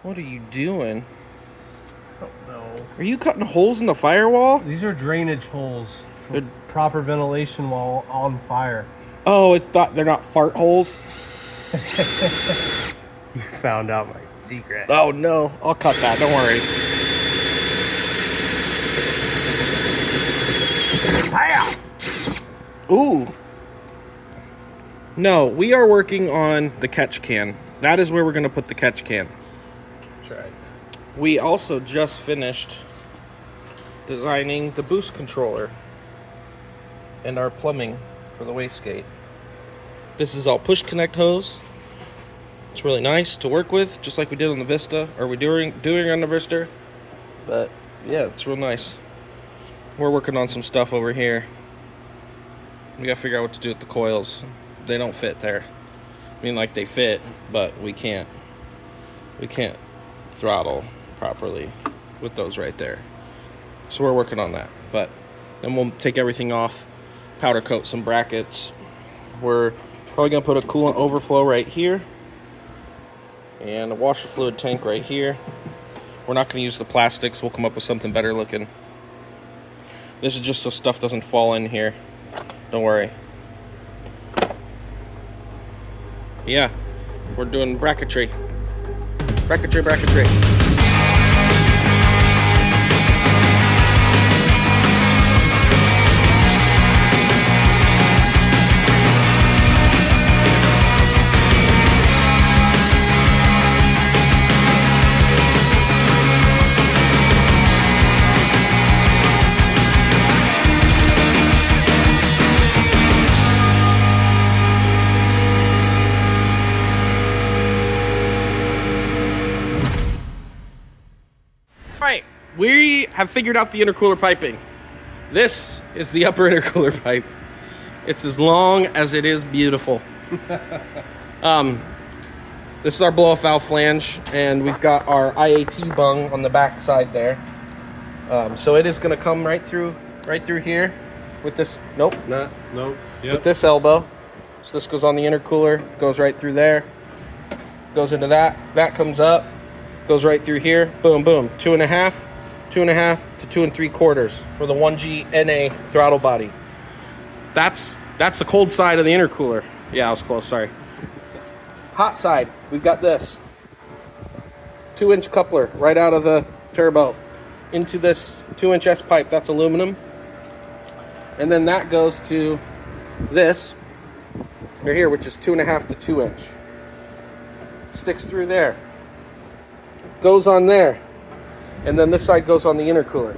What are you doing? Oh, no. Are you cutting holes in the firewall? These are drainage holes for proper ventilation while on fire. Oh, they're not fart holes? You found out my secret. Oh no, I'll cut that, don't worry. Ooh. No, we are working on the catch can. That is where we're going to put the catch can. That's right. We also just finished designing the boost controller and our plumbing for the wastegate. This is all push connect hose. It's really nice to work with, just like we did on the Vista, or we're doing on the Vista. But yeah, it's real nice. We're working on some stuff over here. We gotta figure out what to do with the coils. They don't fit there. I mean, like, they fit, but we can't throttle properly with those right there. So we're working on that. But then we'll take everything off, powder coat some brackets. We're probably gonna put a coolant overflow right here and a washer fluid tank right here. We're not gonna use the plastics. We'll come up with something better looking. This is just so stuff doesn't fall in here. Don't worry. Yeah, we're doing bracketry. Bracketry. Right, we have figured out the intercooler piping. This is the upper intercooler pipe. It's as long as it is beautiful. This is our blow-off valve flange, and we've got our IAT bung on the back side there. So it is going to come right through here with this. Nope. Nope. Yep. With this elbow. So this goes on the intercooler, goes right through there, goes into that. That comes up. Goes right through here, boom, boom, 2.5 to 2 3/4 for the 1G NA throttle body. That's the cold side of the intercooler. Yeah, I was close, sorry. Hot side, we've got this 2-inch coupler right out of the turbo into this 2-inch S pipe. That's aluminum, and then that goes to this right here, which is 2.5 to 2-inch. Sticks through there. Goes on there, and then this side goes on the intercooler.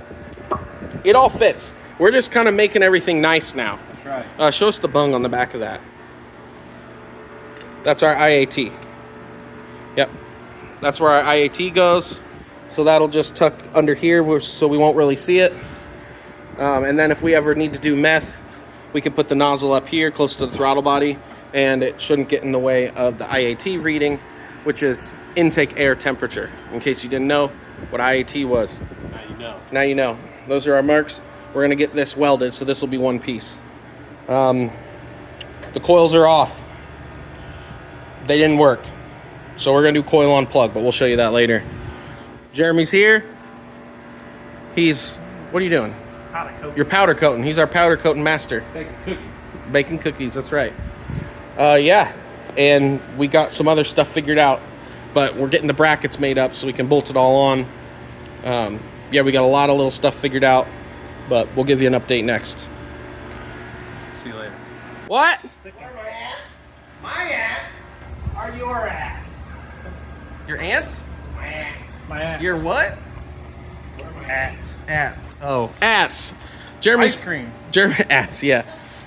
It all fits. We're just kind of making everything nice now. That's right. Show us the bung on the back of that. That's our IAT. Yep, that's where our IAT goes. So that'll just tuck under here, so we won't really see it. And then if we ever need to do meth, we can put the nozzle up here close to the throttle body, and it shouldn't get in the way of the IAT reading, which is intake air temperature. In case you didn't know what IAT was. Now you know. Now you know. Those are our marks. We're gonna get this welded, so this will be one piece. The coils are off. They didn't work. So we're gonna do coil on plug, but we'll show you that later. Jeremy's here. What are you doing? Powder coat. You're powder coating. He's our powder coating master. Baking cookies. Baking cookies, that's right. Yeah, and we got some other stuff figured out, but we're getting the brackets made up so we can bolt it all on. Yeah, we got a lot of little stuff figured out, but we'll give you an update next. See you later. What? My ants are your ants. Your ants? My ants. Your what? Ants. Ants. Oh, ants. Jeremy's Ice cream. Ants, yeah.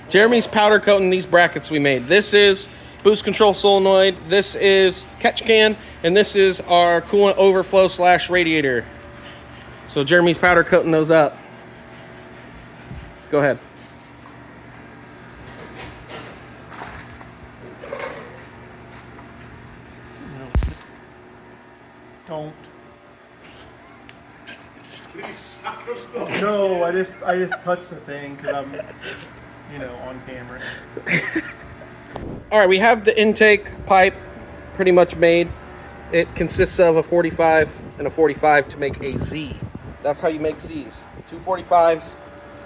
Jeremy's powder coating these brackets we made. This is boost control solenoid, this is catch can, and this is our coolant overflow / radiator. So Jeremy's powder coating those up. Go ahead. Don't. No, I just touched the thing because I'm, on camera. All right, we have the intake pipe pretty much made. It consists of a 45 and a 45 to make a Z. That's how you make Z's. 2 45s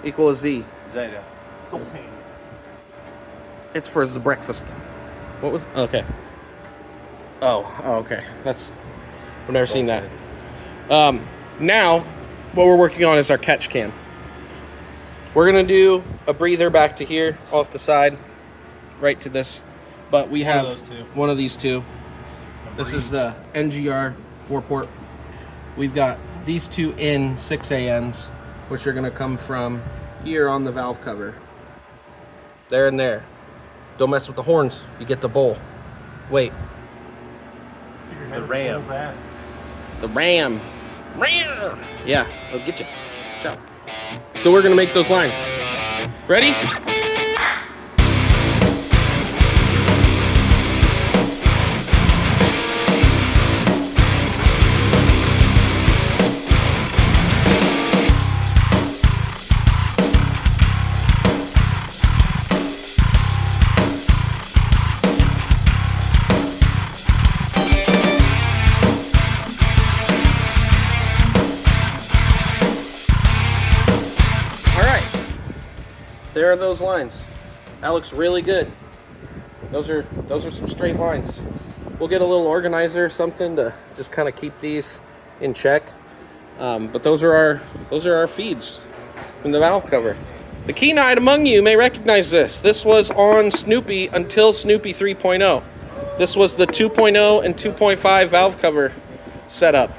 equal a Z. Zeta. It's for the breakfast. What was? Okay. Oh, okay. That's. I've never seen that. Now, what we're working on is our catch cam. We're gonna do a breather back to here, off the side, right to this. But we have one of these two. This is the NGR 4-port. We've got these two in 6ANs, which are gonna come from here on the valve cover. There and there. Don't mess with the horns, you get the bowl. Wait. The ram. The ram. Ram! Yeah, I'll get you. Ciao. So we're gonna make those lines. Ready? There are those lines. That looks really good. Those are some straight lines. We'll get a little organizer or something to just kind of keep these in check. But those are our feeds from the valve cover. The keen-eyed among you may recognize this. This was on Snoopy until Snoopy 3.0. This was the 2.0 and 2.5 valve cover setup.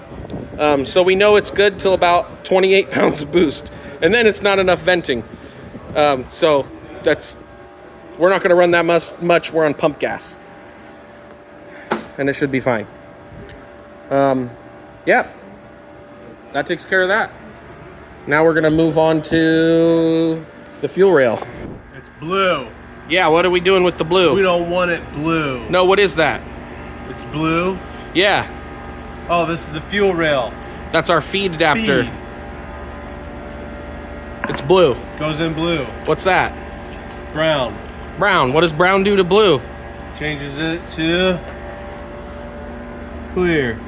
So we know it's good till about 28 pounds of boost, and then it's not enough venting. So we're not going to run that much. We're on pump gas, and it should be fine. Yeah, that takes care of that. Now we're going to move on to the fuel rail. It's blue. Yeah, what are we doing with the blue? We don't want it blue. No, what is that? It's blue? Yeah. Oh, this is the fuel rail. That's our feed adapter. Feed. It's blue. Goes in blue. What's that? Brown. Brown. What does brown do to blue? Changes it to clear.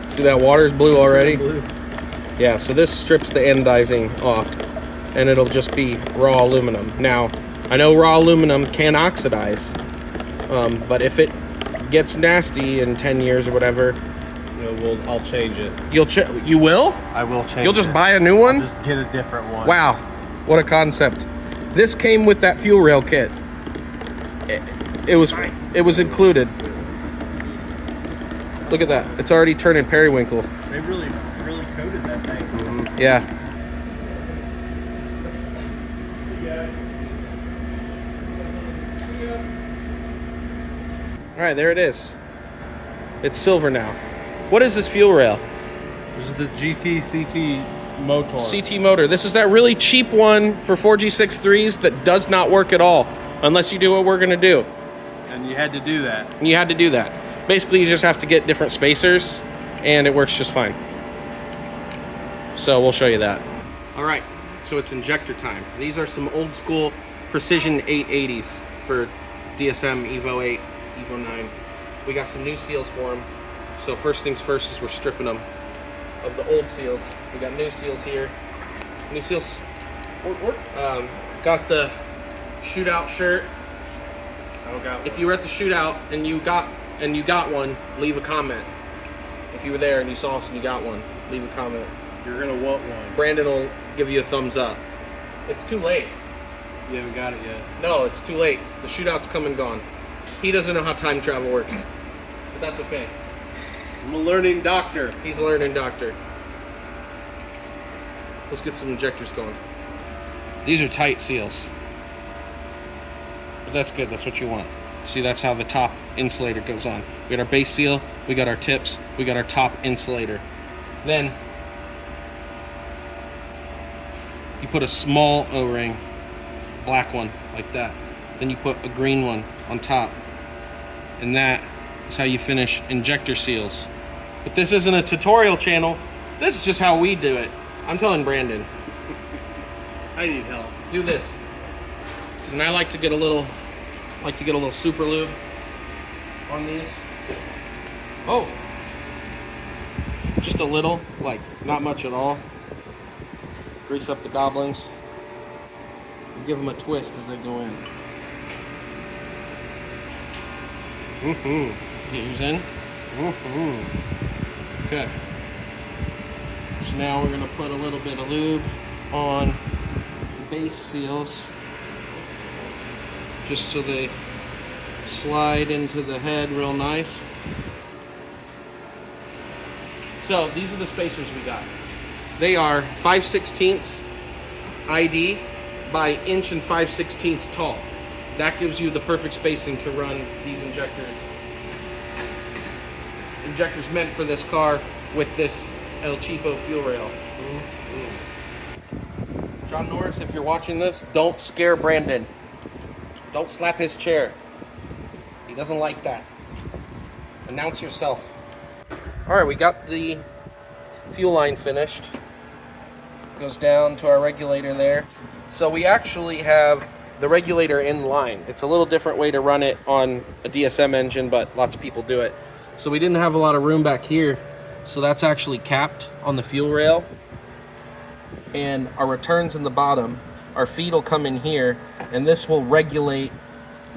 See that water's blue already? Yeah, so this strips the anodizing off, and it'll just be raw aluminum. Now, I know raw aluminum can oxidize, but if it gets nasty in 10 years or whatever, I'll change it. You will? I will change it. You'll just buy a new one? I'll just get a different one. Wow, what a concept. This came with that fuel rail kit. It was included. Look at that. It's already turning periwinkle. They really coated that thing. Yeah. All right, there it is. It's silver now. What is this fuel rail? This is the GT-CT motor. CT motor. This is that really cheap one for 4G63s that does not work at all unless you do what we're going to do. And you had to do that. And you had to do that. Basically, you just have to get different spacers, and it works just fine. So we'll show you that. All right, so it's injector time. These are some old school precision 880s for DSM Evo 8, Evo 9. We got some new seals for them. So first things first is we're stripping them of the old seals. We got new seals here. New seals. Got the shootout shirt. If you were at the shootout and you got one, leave a comment. If you were there and you saw us and you got one, leave a comment. You're gonna want one. Brandon will give you a thumbs up. It's too late. You haven't got it yet. No, it's too late. The shootout's come and gone. He doesn't know how time travel works. But that's okay. I'm a learning doctor. He's a learning doctor. Let's get some injectors going. These are tight seals. But that's good, that's what you want. See, that's how the top insulator goes on. We got our base seal, we got our tips, we got our top insulator. Then, You put a small O-ring, black one, like that. Then you put a green one on top. And that is how you finish injector seals. But this isn't a tutorial channel. This is just how we do it. I'm telling Brandon. I need help. Do this. And I like to get a little super lube on these. Oh. Just a little, like not much at all. Grease up the goblins. And give them a twist as they go in. Get yours in. Okay. So now we're gonna put a little bit of lube on the base seals, just so they slide into the head real nice. So these are the spacers we got. They are 5/16 ID by 1.5 inches tall. That gives you the perfect spacing to run these injectors. Injectors meant for this car with this El Cheapo fuel rail. John Norris, if you're watching this, don't scare Brandon. Don't slap his chair. He doesn't like that. Announce yourself. All right, we got the fuel line finished. Goes down to our regulator there. So we actually have the regulator in line. It's a little different way to run it on a DSM engine, but lots of people do it. So we didn't have a lot of room back here. So that's actually capped on the fuel rail. And our returns in the bottom, our feed will come in here, and this will regulate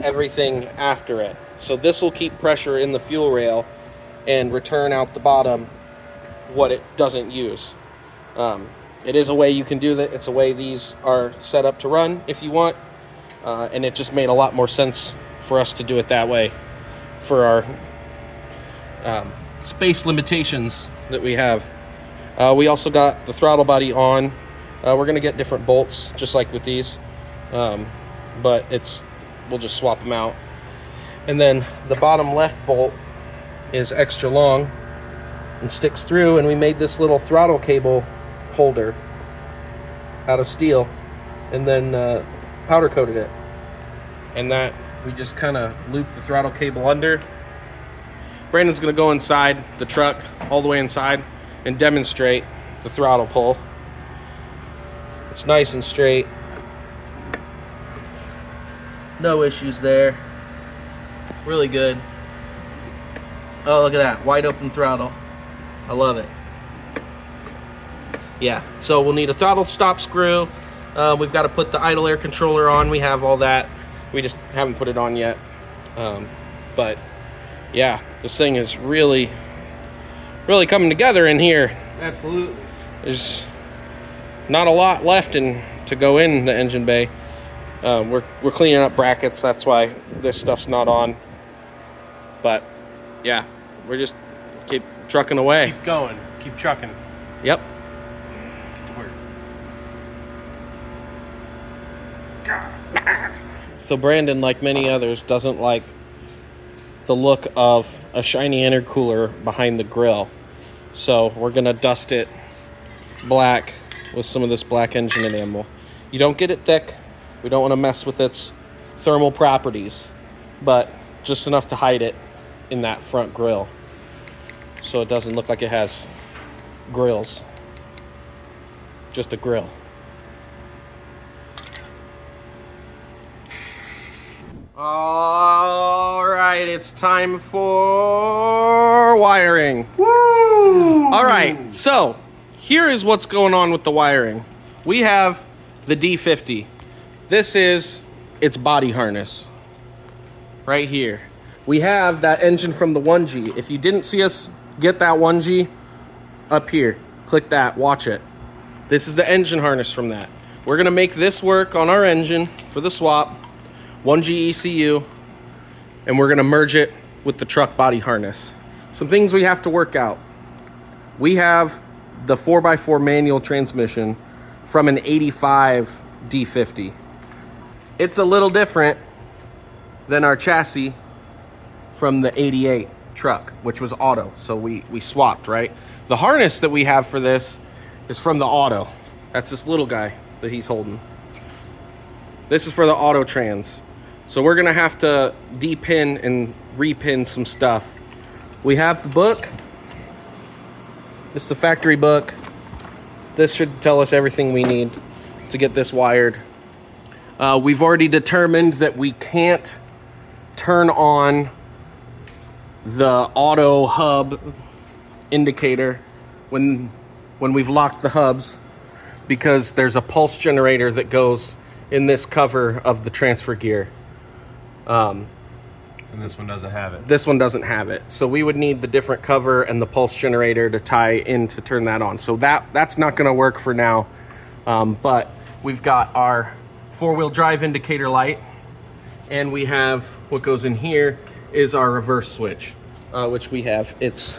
everything after it. So this will keep pressure in the fuel rail and return out the bottom what it doesn't use. It is a way you can do that. It's a way these are set up to run if you want. And it just made a lot more sense for us to do it that way for our space limitations that we have. We also got the throttle body on. We're gonna get different bolts just like with these, but we'll just swap them out. And then the bottom left bolt is extra long and sticks through, and we made this little throttle cable holder out of steel and then powder coated it. And that we just kind of loop the throttle cable under. Brandon's gonna go inside the truck, all the way inside, and demonstrate the throttle pull. It's nice and straight. No issues there. Really good. Oh, look at that, wide open throttle. I love it. Yeah, so we'll need a throttle stop screw. We've got to put the idle air controller on. We have all that. We just haven't put it on yet. But yeah, this thing is really coming together in here. Absolutely. There's not a lot left to go in the engine bay. We're cleaning up brackets. That's why this stuff's not on. But yeah, we're just keep trucking away. Keep going. Keep trucking. Yep. Get to work. So Brandon, like many others, doesn't like the look of a shiny intercooler behind the grill. So we're gonna dust it black with some of this black engine enamel. You don't get it thick. We don't want to mess with its thermal properties, but just enough to hide it in that front grill so it doesn't look like it has grills. Just a grill. All right, it's time for wiring. Woo! All right, so here is what's going on with the wiring. We have the D50. This is its body harness right here. We have that engine from the 1G. If you didn't see us get that 1G, up here, click that, watch it. This is the engine harness from that. We're gonna make this work on our engine for the swap, 1G ECU, and we're gonna merge it with the truck body harness. Some things we have to work out. We have the 4x4 manual transmission from an 85 D50. It's a little different than our chassis from the 88 truck, which was auto, so we swapped, right? The harness that we have for this is from the auto. That's this little guy. that he's holding. This is for the auto trans. So we're gonna have to de-pin and repin some stuff. We have the book. This is the factory book. This should tell us everything we need to get this wired. We've already determined that we can't turn on the auto hub indicator when we've locked the hubs, because there's a pulse generator that goes in this cover of the transfer gear. And this one doesn't have it. This one doesn't have it. So we would need the different cover and the pulse generator to tie in to turn that on. So that's not gonna work for now. But we've got our 4-wheel drive indicator light, and we have what goes in here is our reverse switch, which we have. It's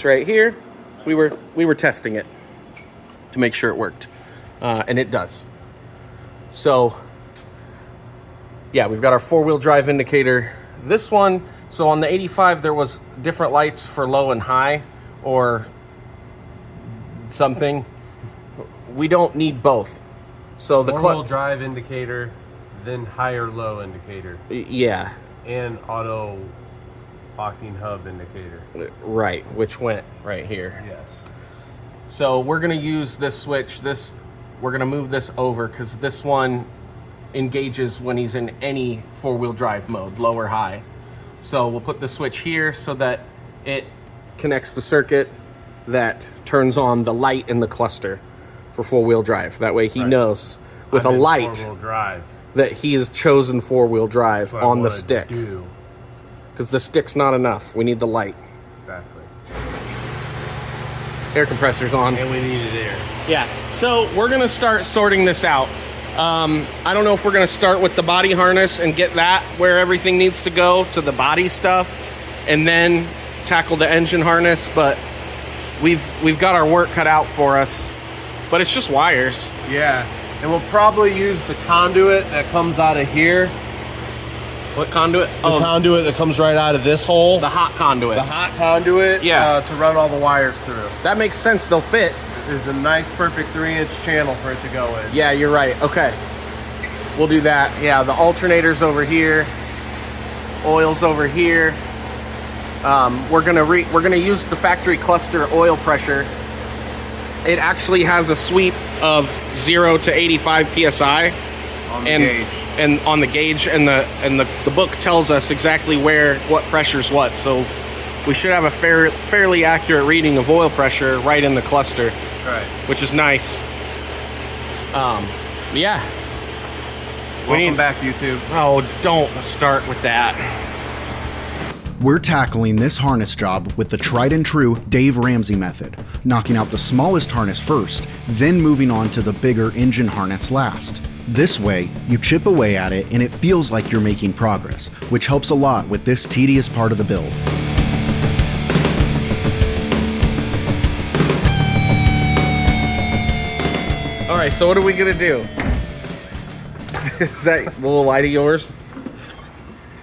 right here. We were testing it to make sure it worked, and it does. So yeah, we've got our 4-wheel drive indicator. This one, so on the 85 there was different lights for low and high or something. We don't need both. So the 4-wheel drive indicator, then higher low indicator. Yeah. And auto locking hub indicator. Right, which went right here. Yes. So we're gonna use this switch. We're gonna move this over because this one engages when he's in any 4-wheel drive mode, low or high. So we'll put the switch here so that it connects the circuit that turns on the light in the cluster for 4-wheel drive. That way he knows with a light 4-wheel drive that he has chosen 4-wheel drive on the stick. Because the stick's not enough. We need the light. Exactly. Air compressor's on. And we needed air. Yeah, so we're gonna start sorting this out. I don't know if we're gonna start with the body harness and get that where everything needs to go to the body stuff, and then tackle the engine harness, but we've got our work cut out for us. But it's just wires. Yeah, and we'll probably use the conduit that comes out of here. What conduit? The conduit that comes right out of this hole. The hot conduit. The hot conduit, yeah, to run all the wires through. That makes sense, they'll fit. There's a nice perfect 3-inch channel for it to go in. Yeah, you're right, okay. We'll do that. Yeah, the alternator's over here. Oil's over here. We're gonna use the factory cluster oil pressure. It actually has a sweep of 0 to 85 psi on the gauge. And on the gauge, and the book tells us exactly what pressure's what. So we should have a fairly accurate reading of oil pressure right in the cluster. Right. Which is nice. Yeah. Welcome back, YouTube. Oh, don't start with that. We're tackling this harness job with the tried and true Dave Ramsey method, knocking out the smallest harness first, then moving on to the bigger engine harness last. This way, you chip away at it and it feels like you're making progress, which helps a lot with this tedious part of the build. All right, so what are we gonna do? Is that the little light of yours?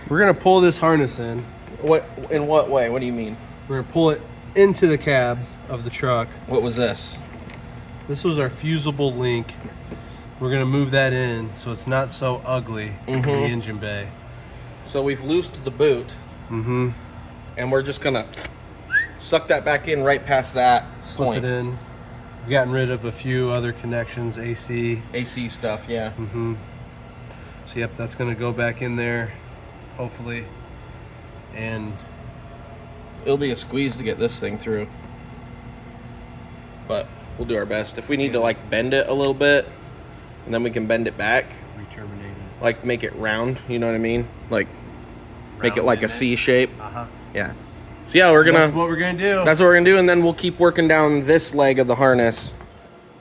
We're gonna pull this harness in. What? In what way? What do you mean? We're gonna pull it into the cab of the truck. What was this? This was our fusible link. We're gonna move that in so it's not so ugly in the engine bay. So we've loosed the boot. Mm-hmm. And we're just gonna suck that back in right past that Slip it in. We've gotten rid of a few other connections, AC stuff, yeah. Mm-hmm. So yep, that's gonna go back in there, hopefully. And it'll be a squeeze to get this thing through. But we'll do our best. If we need to like bend it a little bit, and then we can bend it back. Re-terminating. Like make it round, you know what I mean? Like make Round it like a in C shape. Uh-huh. Yeah. So yeah, That's what we're gonna do. That's what we're gonna do, and then we'll keep working down this leg of the harness.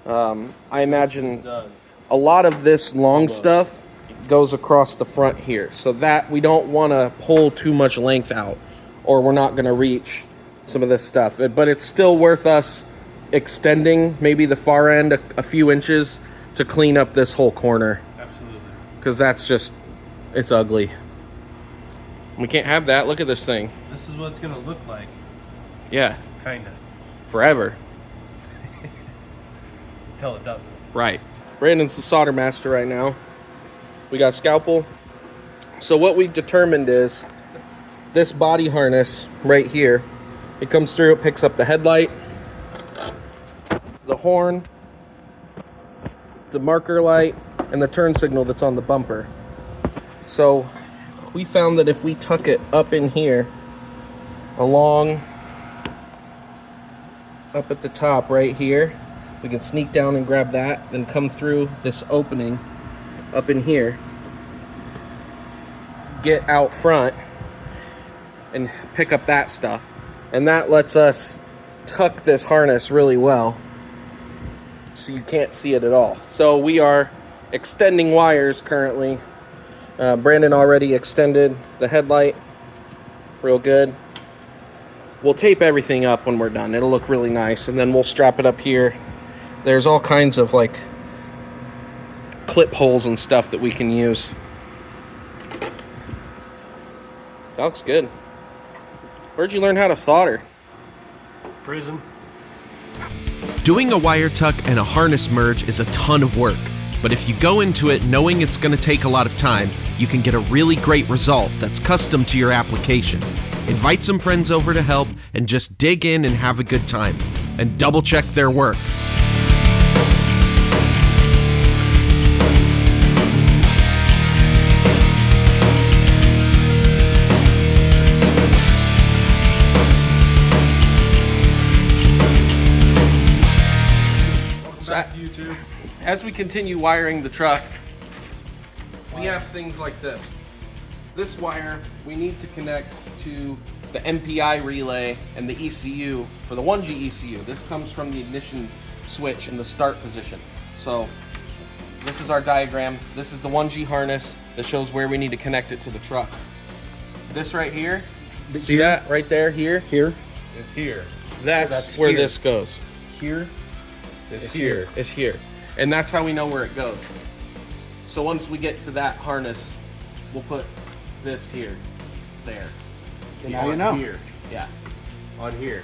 I imagine a lot of this long stuff goes across the front here, so that we don't want to pull too much length out, or we're not gonna reach some of this stuff. But it's still worth us extending maybe the far end a few inches to clean up this whole corner. Absolutely. Because that's just, it's ugly. We can't have that. Look at this thing. This is what it's gonna look like. Yeah. Kinda. Forever. Until it doesn't. Right. Brandon's the solder master right now. We got a scalpel. So what we've determined is this body harness right here, it comes through, it picks up the headlight, the horn, the marker light, and the turn signal that's on the bumper. So we found that if we tuck it up in here, along up at the top right here, we can sneak down and grab that, then come through this opening up in here, get out front and pick up that stuff. And that lets us tuck this harness really well so you can't see it at all. So we are extending wires currently. Brandon already extended the headlight real good. We'll tape everything up when we're done. It'll look really nice, and then we'll strap it up here. There's all kinds of like clip holes and stuff that we can use. That looks good. Where'd you learn how to solder? Prison. Doing a wire tuck and a harness merge is a ton of work, but if you go into it knowing it's going to take a lot of time, you can get a really great result that's custom to your application. Invite some friends over to help and just dig in and have a good time. And double check their work. As we continue wiring the truck, we have things like this. This wire we need to connect to the MPI relay and the ECU for the 1G ECU. This comes from the ignition switch in the start position. So this is our diagram. This is the 1G harness that shows where we need to connect it to the truck. This right here, see that right there, here? It's here. That's where here. this goes. Here. It's here. It's here. And that's how we know where it goes. So once we get to that harness, we'll put this here, there. Now you know. Here, yeah. On here.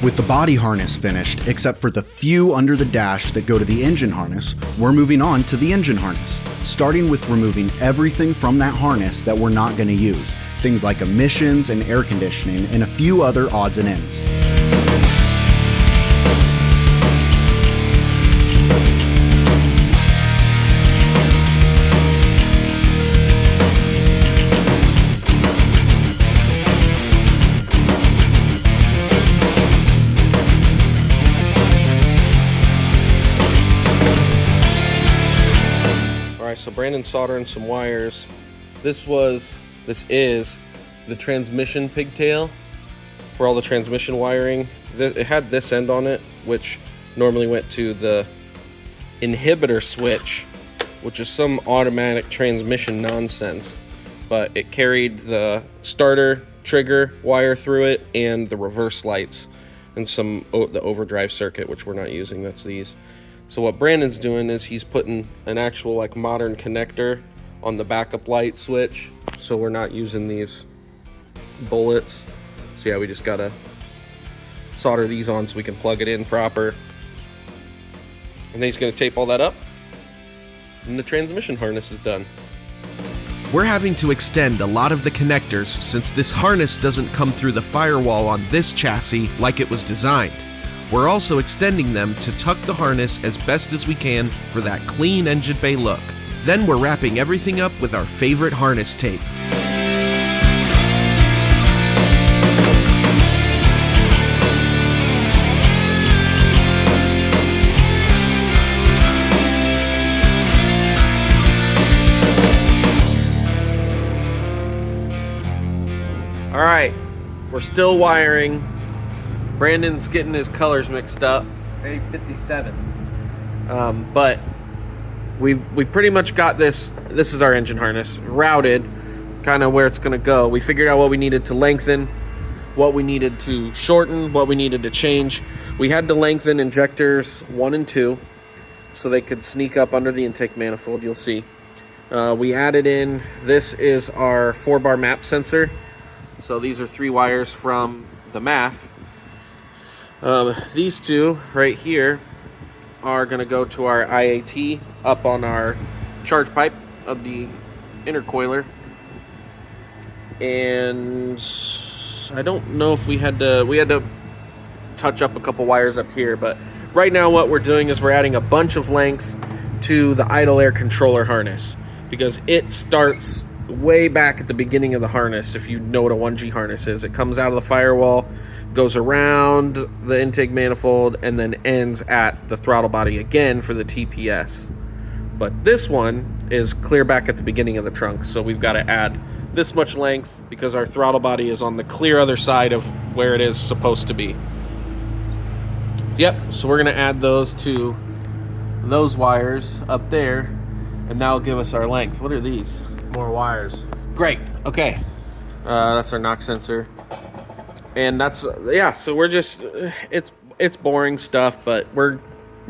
With the body harness finished, except for the few under the dash that go to the engine harness, we're moving on to the engine harness, starting with removing everything from that harness that we're not going to use, things like emissions and air conditioning and a few other odds and ends. So Brandon's soldering some wires. This is the transmission pigtail for all the transmission wiring. It had this end on it, which normally went to the inhibitor switch, which is some automatic transmission nonsense. But it carried the starter trigger wire through it and the reverse lights and the overdrive circuit, which we're not using. That's these. So what Brandon's doing is he's putting an actual like modern connector on the backup light switch. So we're not using these bullets. So yeah, we just gotta solder these on so we can plug it in proper. And then he's gonna tape all that up. And the transmission harness is done. We're having to extend a lot of the connectors since this harness doesn't come through the firewall on this chassis like it was designed. We're also extending them to tuck the harness as best as we can for that clean engine bay look. Then we're wrapping everything up with our favorite harness tape. All right, we're still wiring. Brandon's getting his colors mixed up. D57. But we pretty much got this is our engine harness, routed, kind of where it's gonna go. We figured out what we needed to lengthen, what we needed to shorten, what we needed to change. We had to lengthen injectors 1 and 2 so they could sneak up under the intake manifold, you'll see. We added in, this is our 4-bar map sensor. So these are 3 wires from the MAF. These two right here are going to go to our IAT up on our charge pipe of the intercoiler. And I don't know if we had to touch up a couple wires up here, but right now what we're doing is we're adding a bunch of length to the idle air controller harness, because it starts way back at the beginning of the harness. If you know what a 1G harness is, it comes out of the firewall, goes around the intake manifold, and then ends at the throttle body again for the TPS. But this one is clear back at the beginning of the trunk, so we've got to add this much length because our throttle body is on the clear other side of where it is supposed to be. Yep, so we're going to add those to those wires up there, and that'll give us our length. What are these? More wires. Great. Okay. That's our knock sensor. And that's, yeah, so we're just, it's boring stuff, but we're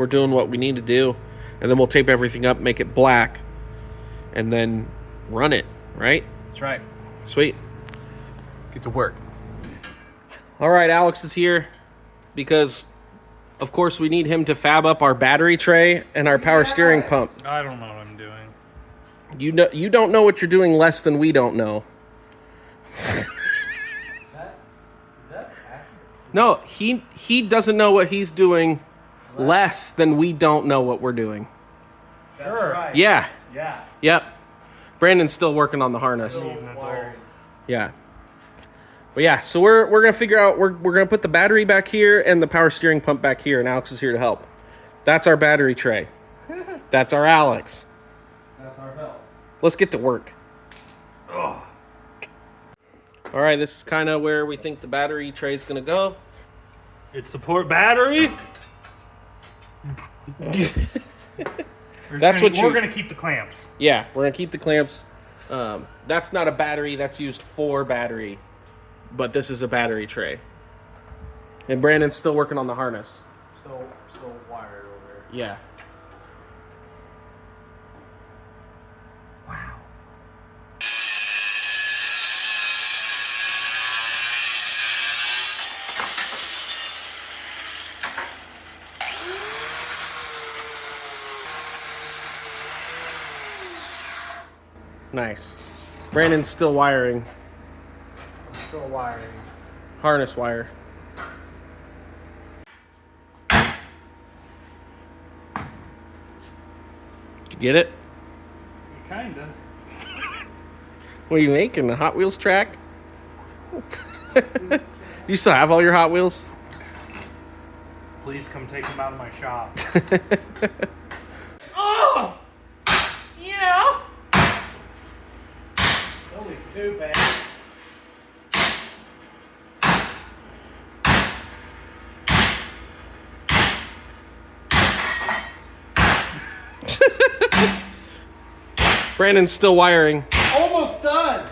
doing what we need to do. And then we'll tape everything up, make it black, and then run it, right? That's right. Sweet. Get to work. All right, Alex is here because, of course, we need him to fab up our battery tray and our power steering pump. I don't know what I'm doing. You don't know what you're doing less than we don't know. Is that accurate? No, he doesn't know what he's doing less than we don't know what we're doing. That's right. Yeah. Yeah. Yep. Brandon's still working on the harness. Still wiring. Yeah. But yeah, so we're gonna figure out, we're gonna put the battery back here and the power steering pump back here, and Alex is here to help. That's our battery tray. That's our Alex. That's our belt. Let's get to work. All right, this is kind of where we think the battery tray is gonna go. It support battery. That's we're gonna keep the clamps. Yeah, we're gonna keep the clamps. That's not a battery, that's used for battery, but this is a battery tray. And Brandon's still working on the harness. Still wired over there. Yeah. Wow. Nice. Brandon's still wiring. Still wiring. Harness wire. Did you get it? Kinda. What are you making? A Hot Wheels track? You still have all your Hot Wheels? Please come take them out of my shop. Oh! Yeah! Only two bags. Brandon's still wiring. Almost done.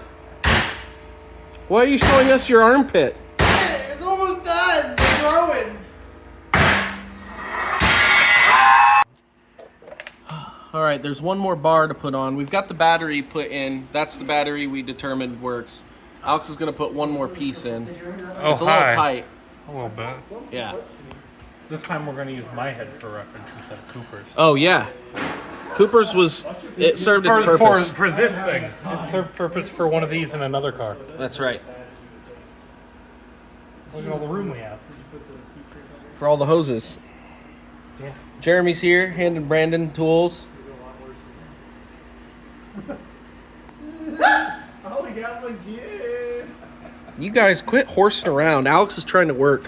Why are you showing us your armpit? It's almost done. It's growing. All right, there's one more bar to put on. We've got the battery put in. That's the battery we determined works. Alex is gonna put one more piece in. Oh, It's a little tight. A little bit. Yeah. This time we're going to use my head for reference instead of Cooper's. Oh yeah. Cooper's it served its purpose. For this thing. It served purpose for one of these in another car. That's right. Look at all the room we have. For all the hoses. Yeah. Jeremy's here, handing Brandon tools. Oh, we got one again. You guys quit horsing around. Alex is trying to work.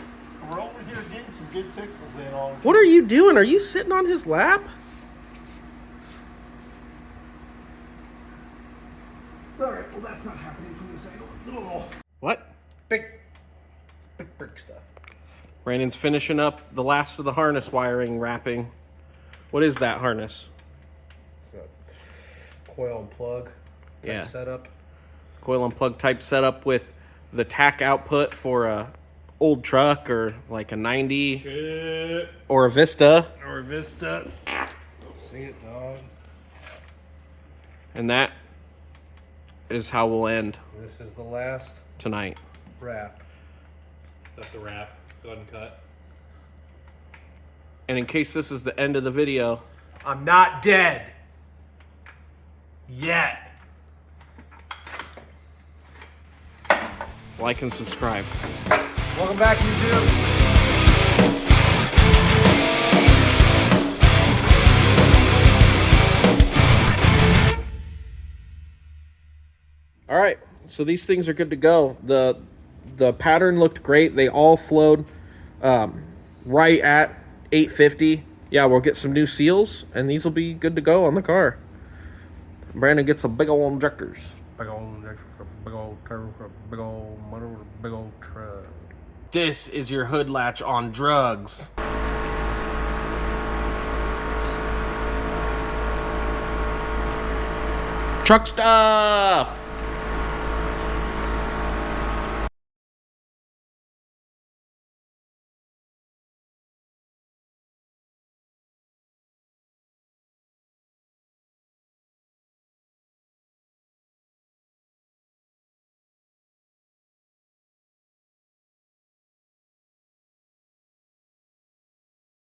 We're over here getting some good tickles in on. What are you doing? Are you sitting on his lap? All right, well, that's not happening from this angle. Oh. What? Big brick stuff. Brandon's finishing up the last of the harness wiring wrapping. What is that harness? Coil and plug. Yeah. Setup. Coil and plug type setup with the tack output for a old truck or like a 90 Shit. or a Vista. Or Vista. See it, dog. And that is how we'll end This is the last tonight. wrap. That's a wrap. Go ahead and cut. And in case this is the end of the video, I'm not dead. Yet. like and subscribe. Welcome back, YouTube. All right, so these things are good to go. The pattern looked great. They all flowed right at 850. Yeah, we'll get some new seals, and these will be good to go on the car. Brandon gets some big old injectors. Big old injector for a big old turbo for a big old motor with a big old truck. This is your hood latch on drugs. Truck stuff!